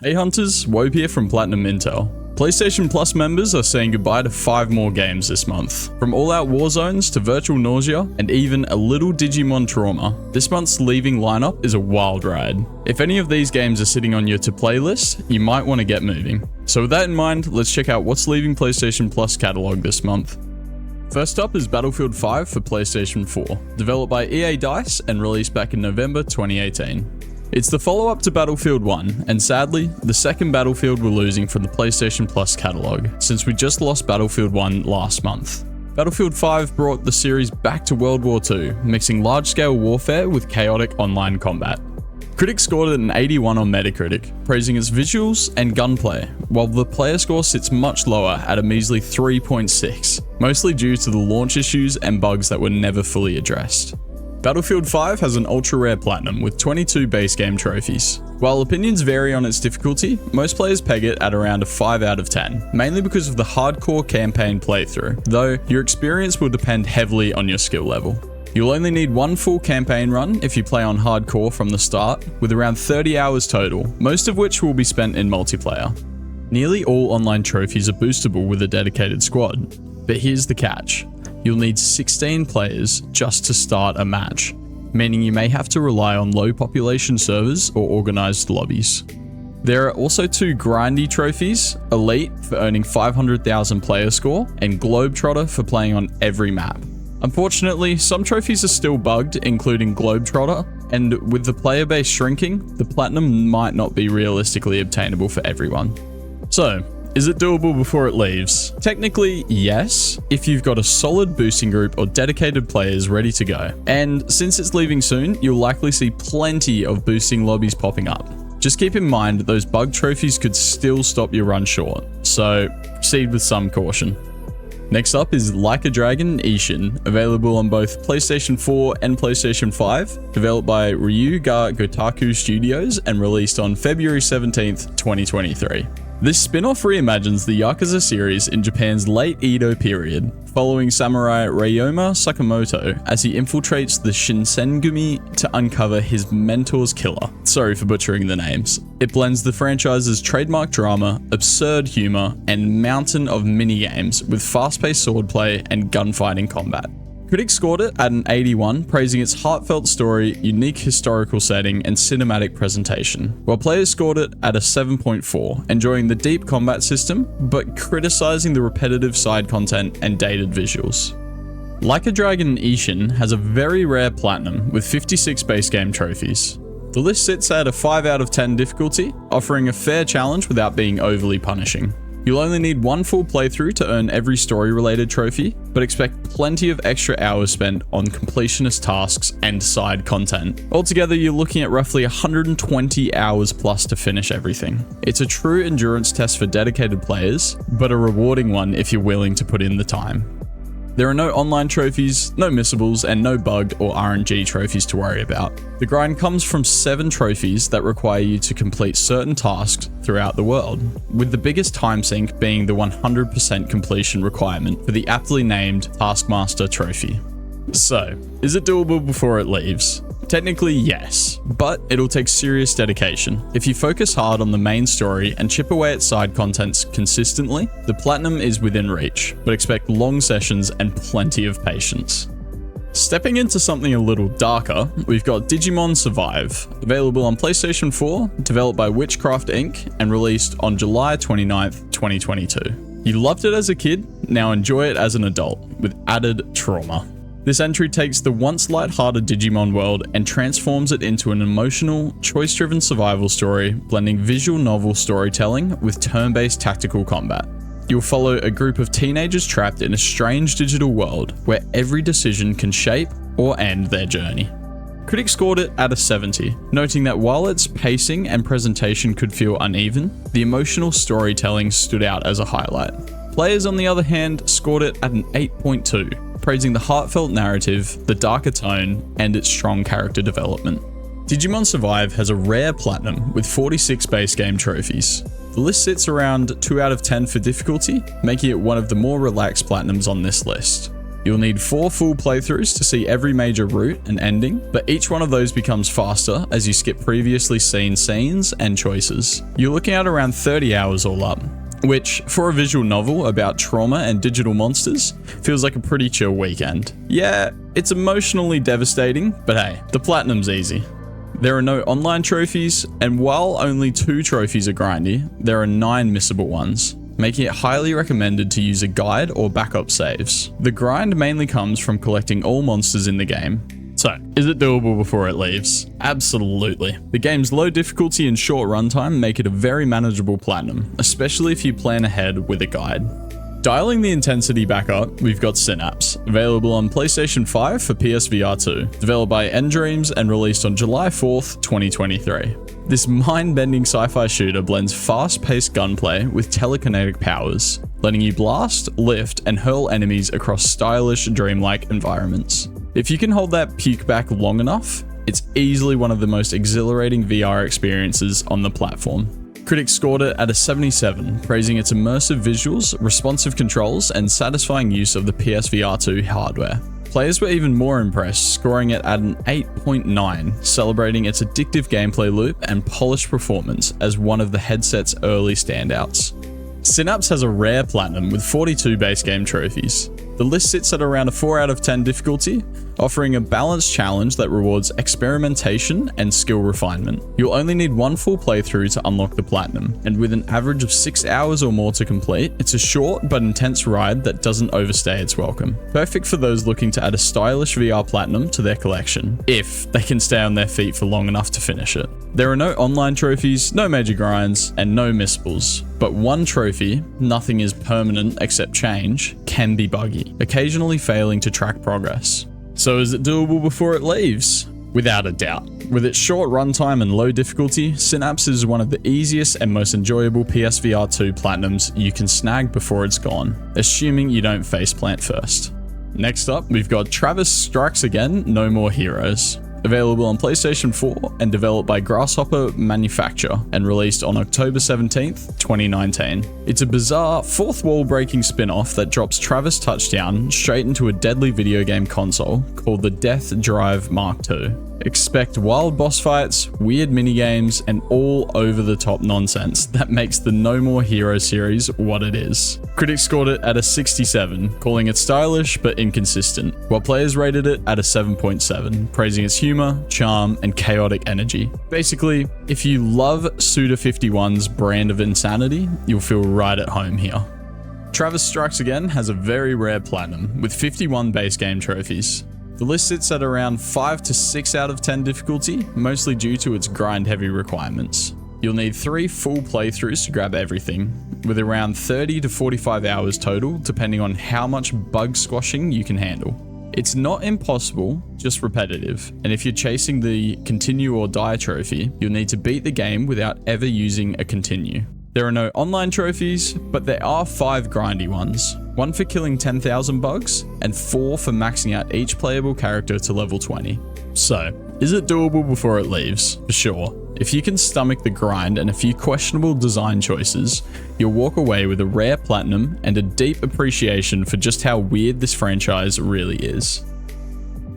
Hey Hunters, Wobe here from Platinum Intel. PlayStation Plus members are saying goodbye to 5 more games this month. From all-out warzones to virtual nausea, and even a little Digimon trauma, this month's leaving lineup is a wild ride. If any of these games are sitting on your to-play list, you might want to get moving. So with that in mind, let's check out what's leaving PlayStation Plus catalog this month. First up is Battlefield 5 for PlayStation 4, developed by EA DICE and released back in November 2018. It's the follow-up to Battlefield 1, and sadly, the second Battlefield we're losing from the PlayStation Plus catalog, since we just lost Battlefield 1 last month. Battlefield 5 brought the series back to World War II, mixing large-scale warfare with chaotic online combat. Critics scored it an 81 on Metacritic, praising its visuals and gunplay, while the player score sits much lower at a measly 3.6, mostly due to the launch issues and bugs that were never fully addressed. Battlefield 5 has an ultra-rare platinum with 22 base game trophies. While opinions vary on its difficulty, most players peg it at around a 5 out of 10, mainly because of the hardcore campaign playthrough, though your experience will depend heavily on your skill level. You'll only need one full campaign run if you play on hardcore from the start, with around 30 hours total, most of which will be spent in multiplayer. Nearly all online trophies are boostable with a dedicated squad, but here's the catch. You'll need 16 players just to start a match, meaning you may have to rely on low population servers or organized lobbies. There are also 2 grindy trophies, Elite for earning 500,000 player score and Globetrotter for playing on every map. Unfortunately, some trophies are still bugged, including Globetrotter, and with the player base shrinking, the platinum might not be realistically obtainable for everyone. So, is it doable before it leaves? Technically, yes, if you've got a solid boosting group or dedicated players ready to go. And since it's leaving soon, you'll likely see plenty of boosting lobbies popping up. Just keep in mind those bug trophies could still stop your run short, so proceed with some caution. Next up is Like a Dragon Ishin, available on both PlayStation 4 and PlayStation 5, developed by Ryuga Gotoku Studios and released on February 17th, 2023. This spin-off reimagines the Yakuza series in Japan's late Edo period, following samurai Ryoma Sakamoto as he infiltrates the Shinsengumi to uncover his mentor's killer. Sorry for butchering the names. It blends the franchise's trademark drama, absurd humor, and mountain of minigames with fast-paced swordplay and gunfighting combat. Critics scored it at an 81, praising its heartfelt story, unique historical setting, and cinematic presentation, while players scored it at a 7.4, enjoying the deep combat system, but criticizing the repetitive side content and dated visuals. Like a Dragon Ishin has a very rare platinum with 56 base game trophies. The list sits at a 5 out of 10 difficulty, offering a fair challenge without being overly punishing. You'll only need one full playthrough to earn every story-related trophy, but expect plenty of extra hours spent on completionist tasks and side content. Altogether, you're looking at roughly 120 hours plus to finish everything. It's a true endurance test for dedicated players, but a rewarding one if you're willing to put in the time. There are no online trophies, no missables, and no bugged or RNG trophies to worry about. The grind comes from 7 trophies that require you to complete certain tasks throughout the world, with the biggest time sink being the 100% completion requirement for the aptly named Taskmaster trophy. So, is it doable before it leaves? Technically, yes, but it'll take serious dedication. If you focus hard on the main story and chip away at side contents consistently, the platinum is within reach, but expect long sessions and plenty of patience. Stepping into something a little darker, we've got Digimon Survive, available on PlayStation 4, developed by Witchcraft Inc., and released on July 29th, 2022. You loved it as a kid, now enjoy it as an adult, with added trauma. This entry takes the once light-hearted Digimon world and transforms it into an emotional, choice-driven survival story, blending visual novel storytelling with turn-based tactical combat. You'll follow a group of teenagers trapped in a strange digital world where every decision can shape or end their journey. Critics scored it at a 70, noting that while its pacing and presentation could feel uneven, the emotional storytelling stood out as a highlight. Players, on the other hand, scored it at an 8.2, praising the heartfelt narrative, the darker tone, and its strong character development. Digimon Survive has a rare platinum with 46 base game trophies. The list sits around 2 out of 10 for difficulty, making it one of the more relaxed platinums on this list. You'll need 4 full playthroughs to see every major route and ending, but each one of those becomes faster as you skip previously seen scenes and choices. You're looking at around 30 hours all up, which, for a visual novel about trauma and digital monsters, feels like a pretty chill weekend. Yeah, it's emotionally devastating, but hey, the platinum's easy. There are no online trophies, and while only 2 trophies are grindy, there are 9 missable ones, making it highly recommended to use a guide or backup saves. The grind mainly comes from collecting all monsters in the game. So, is it doable before it leaves? Absolutely. The game's low difficulty and short runtime make it a very manageable platinum, especially if you plan ahead with a guide. Dialing the intensity back up, we've got Synapse, available on PlayStation 5 for PSVR 2, developed by Endreams and released on July 4th, 2023. This mind-bending sci-fi shooter blends fast-paced gunplay with telekinetic powers, letting you blast, lift, and hurl enemies across stylish, dreamlike environments. If you can hold that puke back long enough, it's easily one of the most exhilarating VR experiences on the platform. Critics scored it at a 77, praising its immersive visuals, responsive controls, and satisfying use of the PSVR 2 hardware. Players were even more impressed, scoring it at an 8.9, celebrating its addictive gameplay loop and polished performance as one of the headset's early standouts. Synapse has a rare platinum with 42 base game trophies. The list sits at around a 4 out of 10 difficulty, offering a balanced challenge that rewards experimentation and skill refinement. You'll only need 1 full playthrough to unlock the platinum, and with an average of 6 hours or more to complete, it's a short but intense ride that doesn't overstay its welcome. Perfect for those looking to add a stylish VR platinum to their collection, if they can stay on their feet for long enough to finish it. There are no online trophies, no major grinds, and no missables. But one trophy, nothing is permanent except change, can be buggy, occasionally failing to track progress. So is it doable before it leaves? Without a doubt. With its short runtime and low difficulty, Synapse is one of the easiest and most enjoyable PSVR 2 platinums you can snag before it's gone, assuming you don't faceplant first. Next up, we've got Travis Strikes Again, No More Heroes. Available on PlayStation 4 and developed by Grasshopper Manufacture and released on October 17th, 2019. It's a bizarre, fourth wall breaking spin-off that drops Travis Touchdown straight into a deadly video game console called the Death Drive Mark II. Expect wild boss fights, weird minigames, and all over-the-top nonsense that makes the No More Heroes series what it is. Critics scored it at a 67, calling it stylish but inconsistent, while players rated it at a 7.7, praising its humor, charm, and chaotic energy. Basically, if you love Suda51's brand of insanity, you'll feel right at home here. Travis Strikes Again has a very rare platinum, with 51 base game trophies. The list sits at around 5 to 6 out of 10 difficulty, mostly due to its grind-heavy requirements. You'll need 3 full playthroughs to grab everything, with around 30 to 45 hours total, depending on how much bug squashing you can handle. It's not impossible, just repetitive, and if you're chasing the continue or die trophy, you'll need to beat the game without ever using a continue. There are no online trophies, but there are 5 grindy ones. 1 for killing 10,000 bugs, and 4 for maxing out each playable character to level 20. So, is it doable before it leaves? For sure. If you can stomach the grind and a few questionable design choices, you'll walk away with a rare platinum and a deep appreciation for just how weird this franchise really is.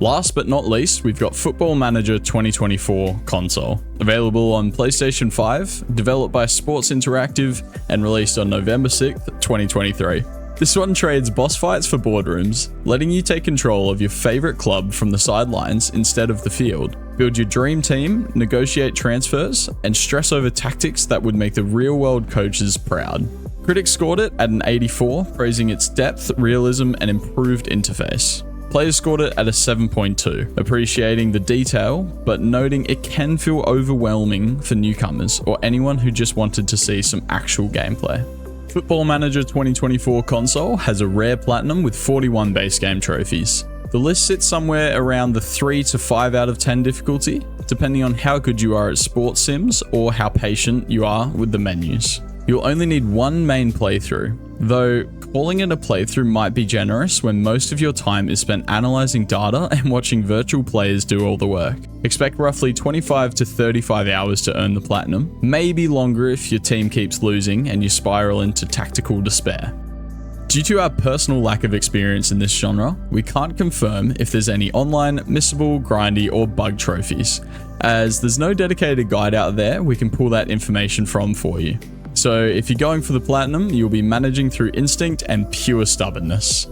Last but not least, we've got Football Manager 2024 console, available on PlayStation 5, developed by Sports Interactive, and released on November 6th, 2023. This one trades boss fights for boardrooms, letting you take control of your favorite club from the sidelines instead of the field. Build your dream team, negotiate transfers, and stress over tactics that would make the real-world coaches proud. Critics scored it at an 84, praising its depth, realism, and improved interface. Players scored it at a 7.2, appreciating the detail, but noting it can feel overwhelming for newcomers or anyone who just wanted to see some actual gameplay. Football Manager 2024 console has a rare platinum with 41 base game trophies. The list sits somewhere around the 3 to 5 out of 10 difficulty, depending on how good you are at sports sims or how patient you are with the menus. You'll only need 1 main playthrough, though calling it a playthrough might be generous when most of your time is spent analyzing data and watching virtual players do all the work. Expect roughly 25 to 35 hours to earn the platinum, maybe longer if your team keeps losing and you spiral into tactical despair. Due to our personal lack of experience in this genre, we can't confirm if there's any online, missable, grindy, or bug trophies, as there's no dedicated guide out there we can pull that information from for you. So if you're going for the platinum, you'll be managing through instinct and pure stubbornness.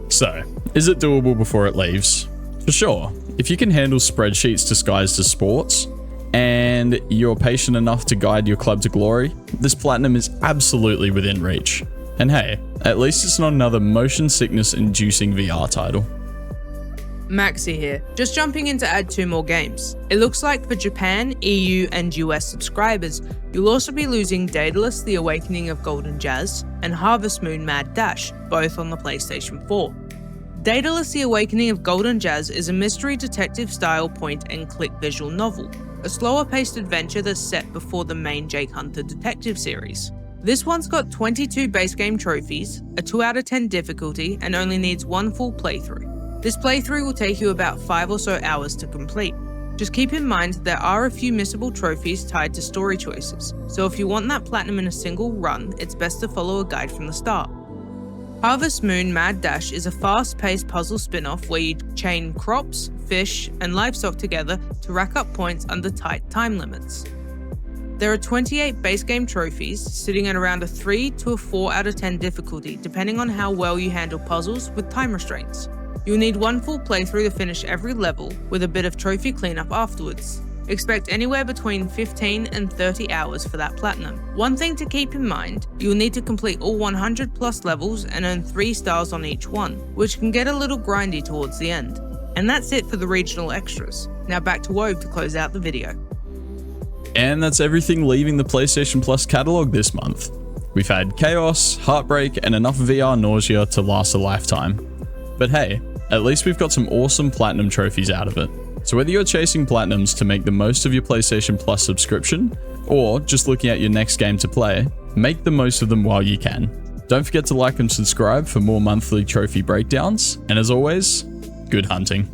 So, is it doable before it leaves? For sure. If you can handle spreadsheets disguised as sports, and you're patient enough to guide your club to glory, this platinum is absolutely within reach. And hey, at least it's not another motion sickness inducing VR title. Maxi here, just jumping in to add 2 more games. It looks like for Japan, EU and US subscribers, you'll also be losing Daedalus The Awakening of Golden Jazz and Harvest Moon Mad Dash, both on the PlayStation 4. Daedalus The Awakening of Golden Jazz is a mystery detective style point and click visual novel, a slower paced adventure that's set before the main Jake Hunter detective series. This one's got 22 base game trophies, a 2 out of 10 difficulty, and only needs 1 full playthrough. This playthrough will take you about 5 or so hours to complete. Just keep in mind there are a few missable trophies tied to story choices, so if you want that platinum in a single run, it's best to follow a guide from the start. Harvest Moon Mad Dash is a fast-paced puzzle spin-off where you chain crops, fish, and livestock together to rack up points under tight time limits. There are 28 base game trophies, sitting at around a 3 to a 4 out of 10 difficulty, depending on how well you handle puzzles with time restraints. You'll need 1 full playthrough to finish every level, with a bit of trophy cleanup afterwards. Expect anywhere between 15 and 30 hours for that platinum. One thing to keep in mind, you'll need to complete all 100 plus levels and earn 3 stars on each one, which can get a little grindy towards the end. And that's it for the regional extras. Now back to Wove to close out the video. And that's everything leaving the PlayStation Plus catalog this month. We've had chaos, heartbreak, and enough VR nausea to last a lifetime. But hey, at least we've got some awesome platinum trophies out of it. So whether you're chasing platinums to make the most of your PlayStation Plus subscription, or just looking at your next game to play, make the most of them while you can. Don't forget to like and subscribe for more monthly trophy breakdowns, and as always, good hunting.